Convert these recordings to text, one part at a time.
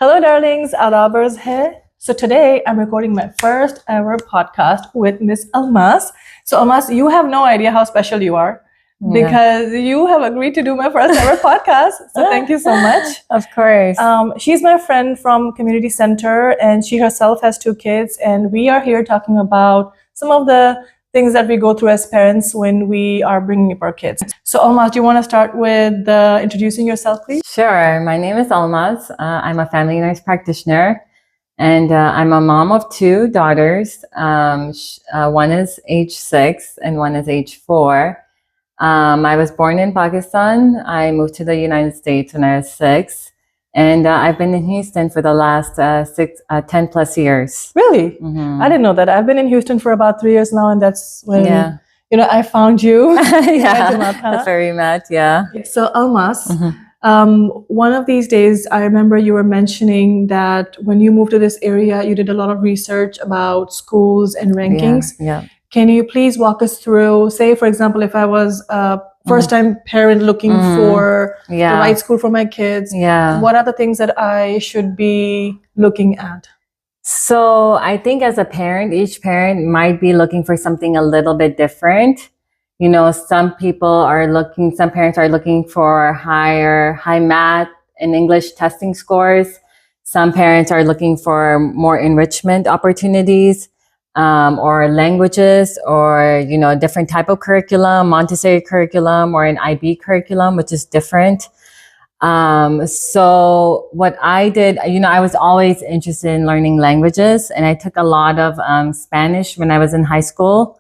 Hello, darlings. Adabers hai. So today I'm recording my first ever podcast with Miss Almas. So Almas, you have no idea how special you are because you have agreed to do my first ever podcast. So thank you so much. Of course. She's my friend from community center, and she herself has 2 kids. And we are here talking about some of the things that we go through as parents when we are bringing up our kids. So Almas, do you want to start with introducing yourself, please? Sure. My name is Almas. I'm a family nurse practitioner, and I'm a mom of 2 daughters. One is age 6 and one is age 4. I was born in Pakistan. I moved to the United States when I was 6. And I've been in Houston for the last 10 plus years. Really? Mm-hmm. I didn't know that. I've been in Houston for about 3 years now, and that's when I found you. That's where we met. Yeah. So Almas, one of these days, I remember you were mentioning that when you moved to this area, you did a lot of research about schools and rankings. Yeah. Can you please walk us through, say, for example, if I was a first-time parent looking for the right school for my kids, what are the things that I should be looking at? So I think as a parent, each parent might be looking for something a little bit different. You know, some parents are looking for high math and English testing scores. Some parents are looking for more enrichment opportunities. Or languages, or different type of curriculum, Montessori curriculum, or an IB curriculum, which is different. So what I did, I was always interested in learning languages, and I took a lot of Spanish when I was in high school,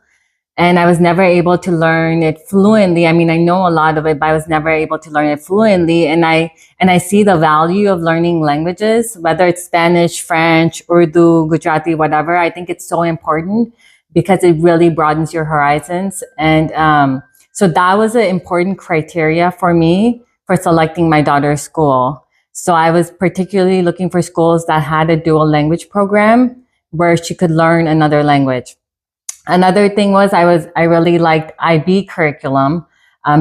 and I was never able to learn it fluently. I mean, I know a lot of it, but I was never able to learn it fluently. And I see the value of learning languages, whether it's Spanish, French, Urdu, Gujarati, whatever. I think it's so important because it really broadens your horizons. And so that was an important criteria for me for selecting my daughter's school. So I was particularly looking for schools that had a dual language program where she could learn another language. Another thing was I really liked IB curriculum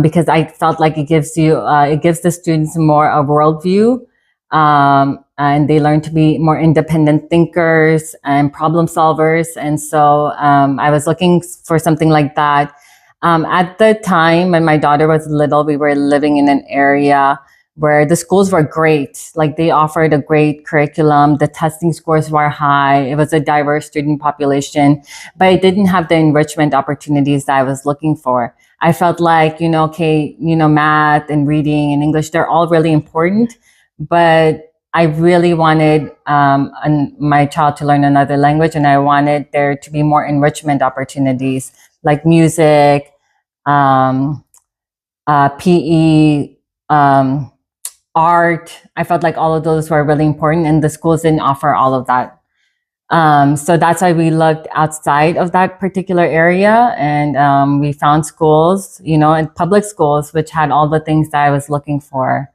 because I felt like it gives the students more a worldview, and they learn to be more independent thinkers and problem solvers. And so I was looking for something like that. At the time when my daughter was little, we were living in an area where the schools were great. Like, they offered a great curriculum. The testing scores were high. It was a diverse student population, but it didn't have the enrichment opportunities that I was looking for. I felt like, math and reading and English, they're all really important, but I really wanted my child to learn another language, and I wanted there to be more enrichment opportunities like music, PE, art. I felt like all of those were really important, and the schools didn't offer all of that. So that's why we looked outside of that particular area, and we found schools, and public schools, which had all the things that I was looking for.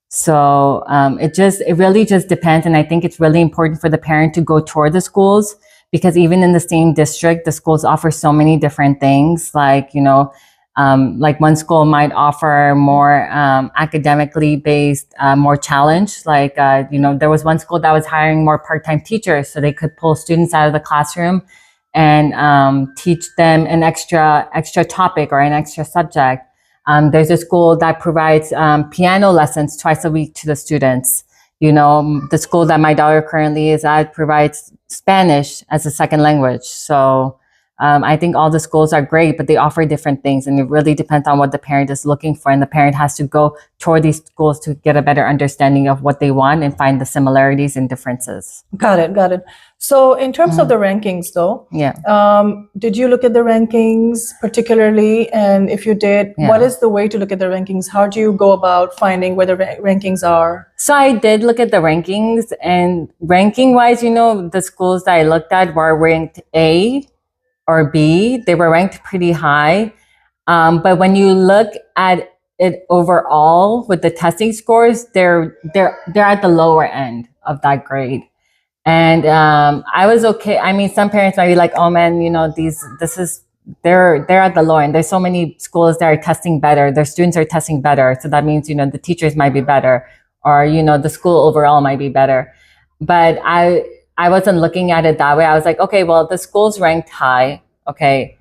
So it really just depends. And I think it's really important for the parent to go toward the schools, because even in the same district, the schools offer so many different things. Like one school might offer more academically based, more challenge. Like, there was one school that was hiring more part-time teachers so they could pull students out of the classroom and teach them an extra topic or an extra subject. There's a school that provides piano lessons twice a week to the students. The school that my daughter currently is at provides Spanish as a second language. So I think all the schools are great, but they offer different things, and it really depends on what the parent is looking for. And the parent has to go toward these schools to get a better understanding of what they want and find the similarities and differences. Got it. So in terms of the rankings, though, did you look at the rankings particularly? And if you did, what is the way to look at the rankings? How do you go about finding where the rankings are? So I did look at the rankings, and ranking-wise, the schools that I looked at were ranked A or B. They were ranked pretty high. But when you look at it overall with the testing scores, they're at the lower end of that grade. And I was okay. I mean, some parents might be like, oh man, they're at the low end. There's so many schools that are testing better. Their students are testing better. So that means, the teachers might be better, or, the school overall might be better. but I wasn't looking at it that way. I was like, okay, well, the school's ranked high. Okay.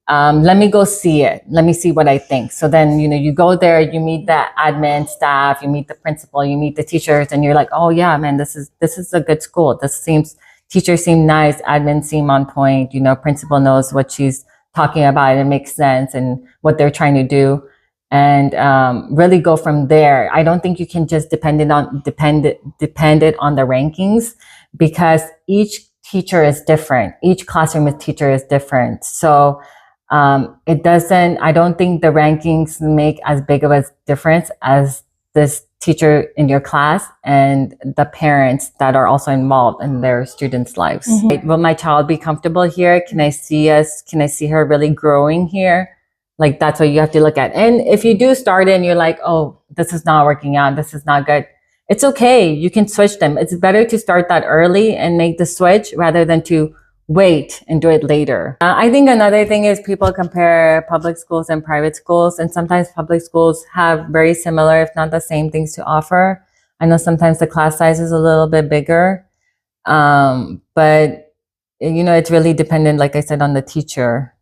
Let me go see it. Let me see what I think. So then, you go there, you meet the admin staff, you meet the principal, you meet the teachers, and you're like, oh yeah, man, this is a good school. Teachers seem nice, admin seem on point, principal knows what she's talking about. It makes sense and what they're trying to do. And really go from there. I don't think you can just depend it on the rankings, because each teacher is different. Each classroom teacher is different. So I don't think the rankings make as big of a difference as this teacher in your class and the parents that are also involved in their students' lives. Mm-hmm. Will my child be comfortable here? Can I see her really growing here? Like, that's what you have to look at. And if you do start and you're like, oh, this is not working out, this is not good, it's okay. You can switch them. It's better to start that early and make the switch rather than to wait and do it later. I think another thing is people compare public schools and private schools, and sometimes public schools have very similar, if not the same things to offer. I know sometimes the class size is a little bit bigger, but it's really dependent, like I said, on the teacher.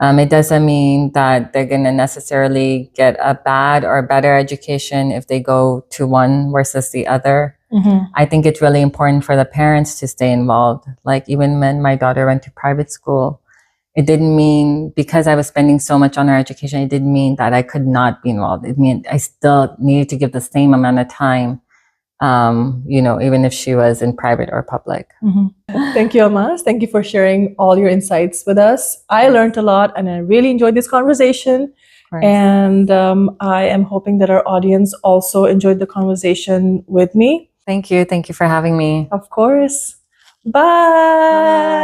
It doesn't mean that they're going to necessarily get a bad or better education if they go to one versus the other. Mm-hmm. I think it's really important for the parents to stay involved. Like, even when my daughter went to private school, it didn't mean because I was spending so much on her education, it didn't mean that I could not be involved. It meant I still needed to give the same amount of time, even if she was in private or public. Mm-hmm. Thank you, Almas. Thank you for sharing all your insights with us. I learned a lot and I really enjoyed this conversation. And I am hoping that our audience also enjoyed the conversation with me. Thank you. Thank you for having me. Of course. Bye.